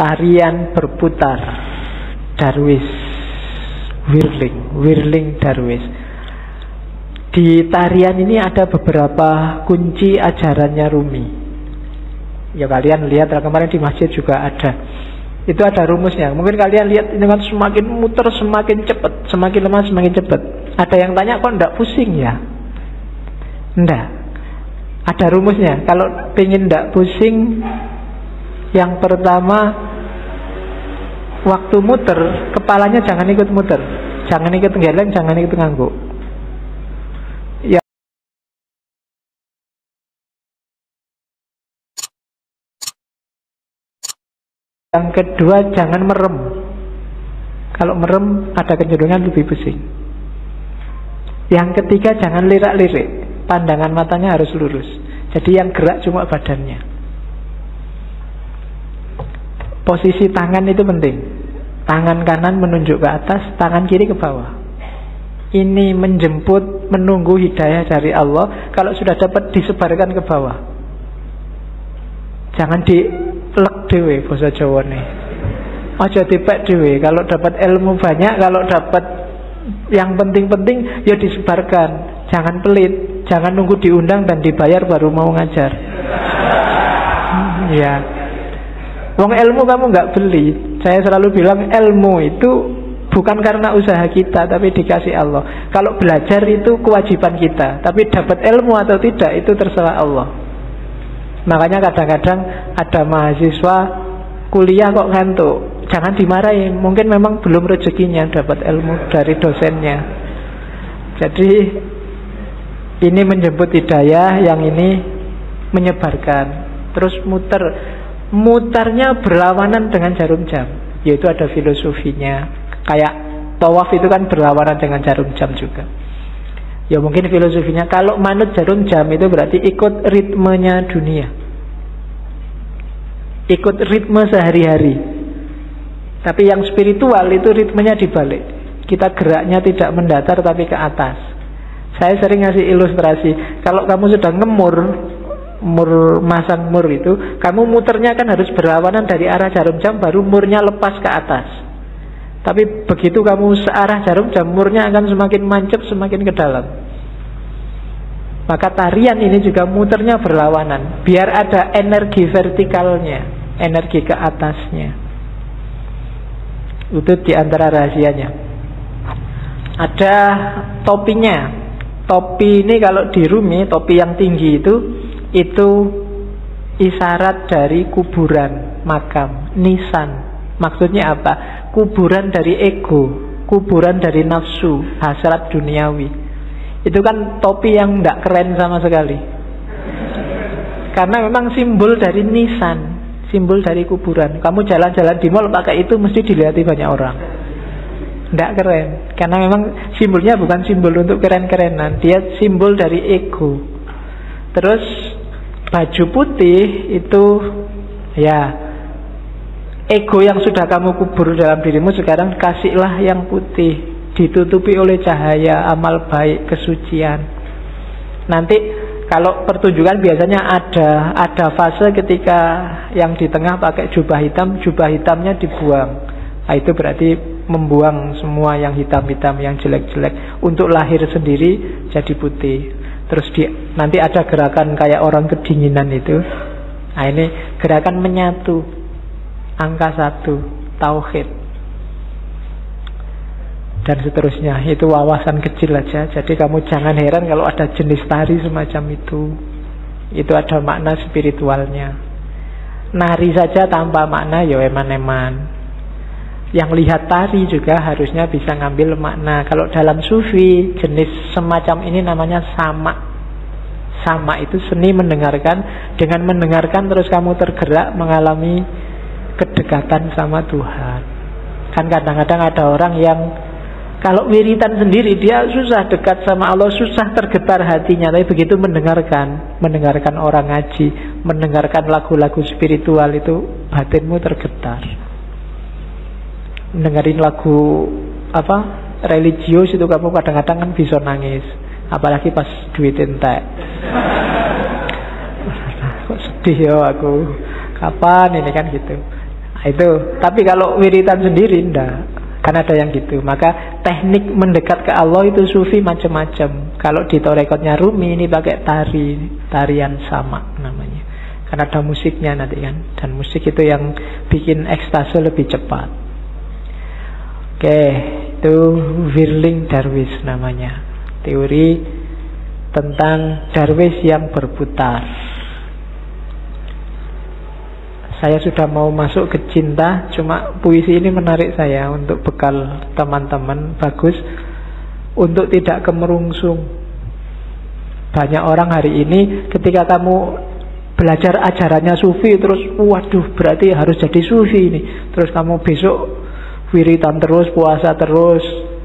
tarian berputar, Darwis, whirling Darwis. Di tarian ini ada beberapa kunci ajarannya Rumi. Ya kalian lihat kemarin di masjid juga ada. Itu ada rumusnya. Mungkin kalian lihat ini kan semakin muter semakin cepat, semakin lemah semakin cepat. Ada yang tanya kok enggak pusing ya? Enggak. Ada rumusnya. Kalau pengen enggak pusing, yang pertama waktu muter kepalanya jangan ikut muter, jangan ikut geleng, jangan ikut ngangguk. Yang kedua jangan merem. Kalau merem ada kecenderungan lebih pusing. Yang ketiga jangan lirak-lirik, pandangan matanya harus lurus. Jadi yang gerak cuma badannya. Posisi tangan itu penting. Tangan kanan menunjuk ke atas, tangan kiri ke bawah. Ini menjemput, menunggu hidayah dari Allah. Kalau sudah dapat disebarkan ke bawah. Jangan dilek dewe bahasa Jawa nih. Aja dipek dewe. Kalau dapat ilmu banyak, kalau dapat yang penting-penting ya disebarkan. Jangan pelit, jangan nunggu diundang dan dibayar baru mau ngajar. Ya. Wong ilmu kamu nggak beli. Saya selalu bilang ilmu itu bukan karena usaha kita, tapi dikasih Allah. Kalau belajar itu kewajiban kita, tapi dapat ilmu atau tidak itu terserah Allah. Makanya kadang-kadang ada mahasiswa kuliah kok ngantuk, jangan dimarahin. Mungkin memang belum rezekinya dapat ilmu dari dosennya. Jadi ini menjemput hidayah, yang ini menyebarkan. Terus mutarnya berlawanan dengan jarum jam, yaitu ada filosofinya. Kayak tawaf itu kan berlawanan dengan jarum jam juga. Ya mungkin filosofinya kalau manut jarum jam itu berarti ikut ritmenya dunia, ikut ritme sehari-hari. Tapi yang spiritual itu ritmenya dibalik. Kita geraknya tidak mendatar tapi ke atas. Saya sering ngasih ilustrasi, kalau kamu sudah masang mur itu, kamu muternya kan harus berlawanan dari arah jarum jam, baru murnya lepas ke atas. Tapi begitu kamu searah jarum jam, murnya akan semakin mancep, semakin ke dalam. Maka tarian ini juga muternya berlawanan, biar ada energi vertikalnya, energi ke atasnya. Itu diantara rahasianya. Ada topinya. Topi ini kalau di Rumi, topi yang tinggi itu isyarat dari kuburan, makam, nisan. Maksudnya apa? Kuburan dari ego, kuburan dari nafsu, hasrat duniawi. Itu kan topi yang tidak keren sama sekali. Karena memang simbol dari nisan, simbol dari kuburan. Kamu jalan-jalan di mall pakai itu mesti dilihat banyak orang. Tidak keren. Karena memang simbolnya bukan simbol untuk keren-kerenan, dia simbol dari ego. Terus baju putih itu ya ego yang sudah kamu kubur dalam dirimu, sekarang kasihlah yang putih, ditutupi oleh cahaya amal baik, kesucian. Nanti kalau pertunjukan biasanya ada fase ketika yang di tengah pakai jubah hitamnya dibuang. Nah, itu berarti membuang semua yang hitam-hitam, yang jelek-jelek, untuk lahir sendiri jadi putih. Terus nanti ada gerakan kayak orang kedinginan itu. Nah, ini gerakan menyatu, angka 1, tauhid, dan seterusnya. Itu wawasan kecil aja. Jadi kamu jangan heran kalau ada jenis tari semacam itu. Itu ada makna spiritualnya. Nari saja tanpa makna ya eman-eman. Yang lihat tari juga harusnya bisa ngambil makna. Kalau dalam sufi, jenis semacam ini namanya sama. Sama itu seni mendengarkan. Dengan mendengarkan terus kamu tergerak mengalami kedekatan sama Tuhan. Kan kadang-kadang ada orang yang kalau wiritan sendiri dia susah dekat sama Allah, susah tergetar hatinya. Tapi begitu mendengarkan orang ngaji, mendengarkan lagu-lagu spiritual, itu batinmu tergetar. Dengerin lagu religius itu kamu kadang-kadang kan bisa nangis, apalagi pas duit entek. Kok sedih ya aku, kapan ini kan gitu. Itu. Tapi kalau wiritan sendiri enggak. Kan ada yang gitu. Maka teknik mendekat ke Allah itu sufi macam-macam. Kalau di torekotnya Rumi ini pakai tarian samak namanya. Karena ada musiknya nanti kan. Dan musik itu yang bikin ekstase lebih cepat. Oke, itu Whirling Dervish namanya. Teori tentang dervish yang berputar. Saya sudah mau masuk ke cinta, cuma puisi ini menarik saya untuk bekal teman-teman. Bagus untuk tidak kemerungsung. Banyak orang hari ini ketika kamu belajar ajarannya sufi, terus waduh berarti harus jadi sufi ini. Terus kamu besok wiritan terus, puasa terus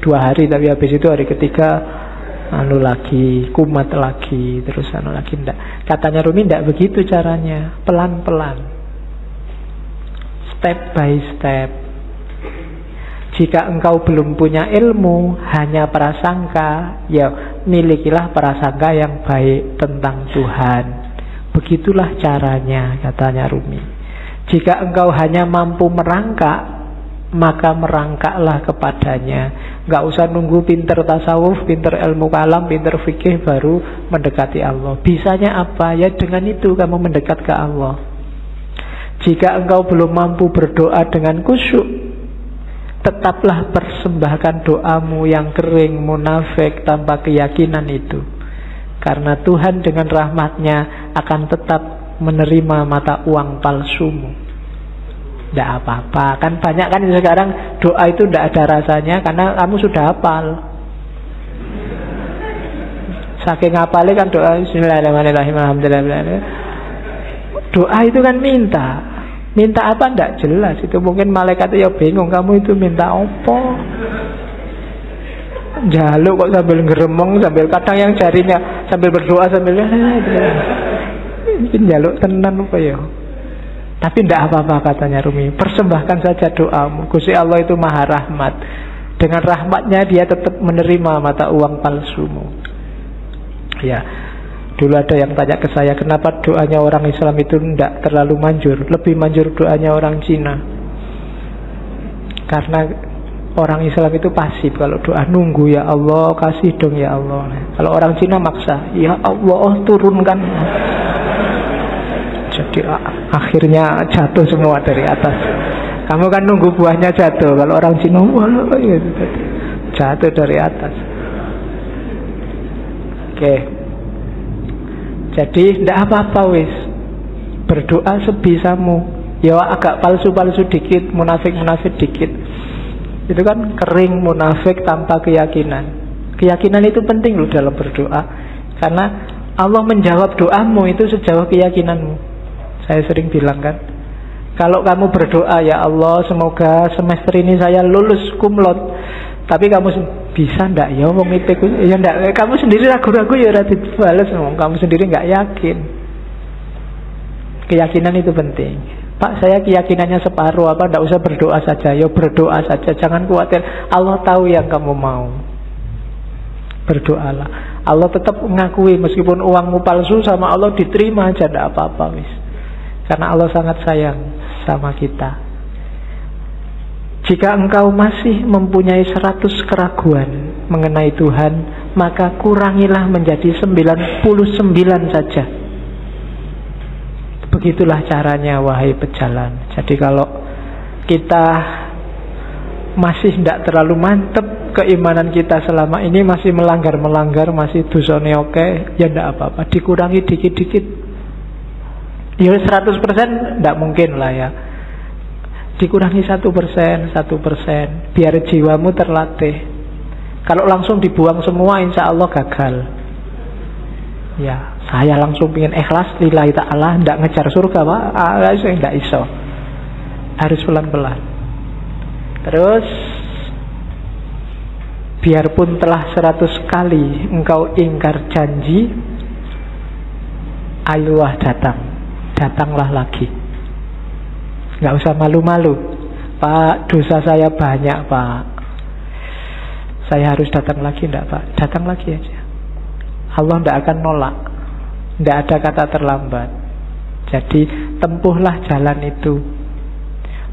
2 hari, tapi habis itu hari ketiga lagi, kumat lagi, terus lagi. Enggak. Katanya Rumi enggak begitu caranya, pelan-pelan, step by step. Jika engkau belum punya ilmu, hanya prasangka, ya milikilah prasangka yang baik tentang Tuhan. Begitulah caranya, katanya Rumi. Jika engkau hanya mampu merangkak, maka merangkaklah kepadanya. Gak usah nunggu pinter tasawuf, pinter ilmu kalam, pinter fikih baru mendekati Allah. Bisanya apa? Ya dengan itu kamu mendekat ke Allah. Jika engkau belum mampu berdoa dengan khusyuk, tetaplah persembahkan doamu yang kering, munafik, tanpa keyakinan itu. Karena Tuhan dengan rahmatnya akan tetap menerima mata uang palsumu. Tidak apa-apa. Kan banyak kan sekarang doa itu tidak ada rasanya karena kamu sudah hafal. Saking hafalnya kan doa Bismillahirrahmanirrahim, alhamdulillah. Doa itu kan minta. Minta apa tidak jelas. Itu mungkin malaikat ya bingung, kamu itu minta apa? Jaluk kok sambil ngeremong, sambil kadang yang jarinya sambil berdoa sambil mungkin jaluk tenan apa ya. Tapi tidak apa-apa katanya Rumi. Persembahkan saja doamu. Gusti Allah itu maha rahmat. Dengan rahmatnya dia tetap menerima mata uang palsumu. Ya. Dulu ada yang tanya ke saya, kenapa doanya orang Islam itu tidak terlalu manjur, lebih manjur doanya orang Cina. Karena orang Islam itu pasif. Kalau doa nunggu, ya Allah kasih dong ya Allah. Kalau orang Cina maksa, ya Allah turunkan. Jadi akhirnya jatuh semua dari atas. Kamu kan nunggu buahnya jatuh. Kalau orang Cina jatuh dari atas. Oke. Jadi tidak apa-apa wis. Berdoa sebisamu. Ya agak palsu-palsu dikit, munafik-munafik dikit. Itu kan kering, munafik, tanpa keyakinan. Keyakinan itu penting loh dalam berdoa. Karena Allah menjawab doamu itu sejauh keyakinanmu. Saya sering bilang kan, kalau kamu berdoa, ya Allah semoga semester ini saya lulus kumlot, tapi kamu bisa ndak ya wong IPK ya ndak, kamu sendiri ragu-ragu ya ora dibales, kamu sendiri nggak yakin. Keyakinan itu penting. Pak, saya keyakinannya separuh, apa ndak usah berdoa saja? Ya berdoa saja, jangan khawatir. Allah tahu yang kamu mau. Berdoalah. Allah tetap mengakui meskipun uangmu palsu, sama Allah diterima aja, ndak apa-apa wis. Karena Allah sangat sayang sama kita. Jika engkau masih mempunyai 100 keraguan mengenai Tuhan, maka kurangilah menjadi 99 saja. Begitulah caranya wahai pejalan. Jadi kalau kita masih tidak terlalu mantep keimanan kita selama ini, masih melanggar-melanggar, masih dosane oke, ya tidak apa-apa, dikurangi dikit-dikit. Ya 100% tidak mungkin lah ya. Dikurangi 1%, biar jiwamu terlatih. Kalau langsung dibuang semua, insya Allah gagal. Ya, saya langsung ingin ikhlas lillahi ta'ala, tidak ngejar surga Pak, tidak iso. Harus pelan-pelan. Terus biarpun telah 100 kali engkau ingkar janji, ayolah datanglah lagi. Nggak usah malu-malu. Pak, dosa saya banyak Pak, saya harus datang lagi. Enggak Pak, datang lagi aja. Allah tidak akan nolak. Tidak ada kata terlambat. Jadi tempuhlah jalan itu.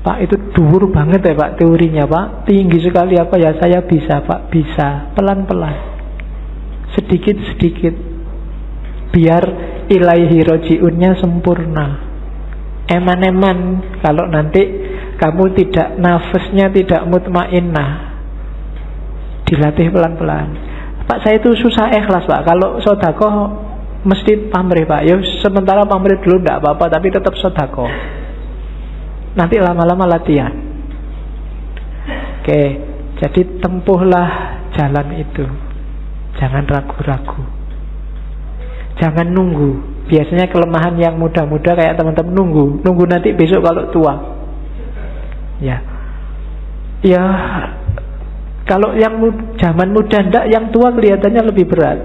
Pak, itu dhuwur banget ya Pak teorinya Pak. Tinggi sekali apa ya? Saya bisa Pak, bisa. Pelan-pelan, sedikit-sedikit, biar ilaihi roji'unnya sempurna. Eman-eman. Kalau nanti kamu tidak, nafasnya tidak mutmainnah, dilatih pelan-pelan. Pak, saya itu susah ikhlas Pak. Kalau sedekah mesti pamrih Pak. Ya sementara pamrih dulu tidak apa-apa, tapi tetap sedekah. Nanti lama-lama latihan. Oke, jadi tempuhlah jalan itu. Jangan ragu-ragu, jangan nunggu. Biasanya kelemahan yang muda-muda kayak teman-teman nunggu nanti besok kalau tua. Ya, kalau yang zaman muda ndak, yang tua kelihatannya lebih berat.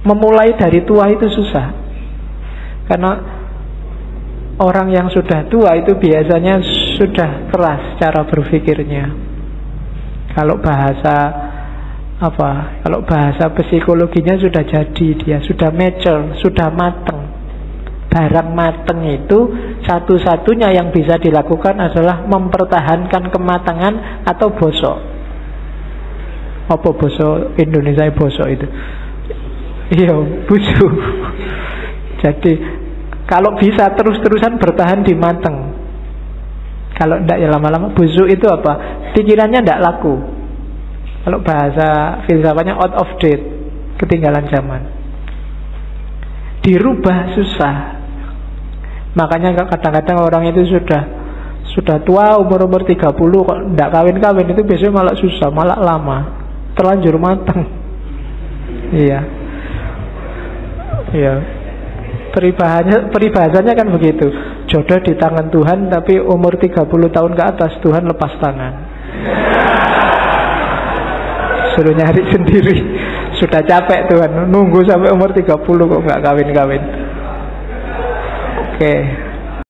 Memulai dari tua itu susah, karena orang yang sudah tua itu biasanya sudah keras cara berpikirnya. Kalau bahasa psikologinya sudah jadi, dia sudah mature, sudah mateng. Barang mateng itu satu-satunya yang bisa dilakukan adalah mempertahankan kematangan atau bosok. Apa bosok Indonesia bosok itu? Iya, buju. Jadi kalau bisa terus-terusan bertahan di mateng. Kalau tidak ya lama-lama busuk. Itu apa? Pikirannya tidak laku. Kalau bahasa filsafatnya out of date, ketinggalan zaman. Dirubah susah. Makanya kadang-kadang orang itu sudah tua, umur 30 kok tidak kawin-kawin, itu biasanya malah susah, malah lama, terlanjur mateng. Iya. Peribahasanya kan begitu. Jodoh di tangan Tuhan, tapi umur 30 tahun ke atas Tuhan lepas tangan. Suruh nyari sendiri. Sudah capek Tuhan, nunggu sampai umur 30 kok nggak kawin-kawin. Oke.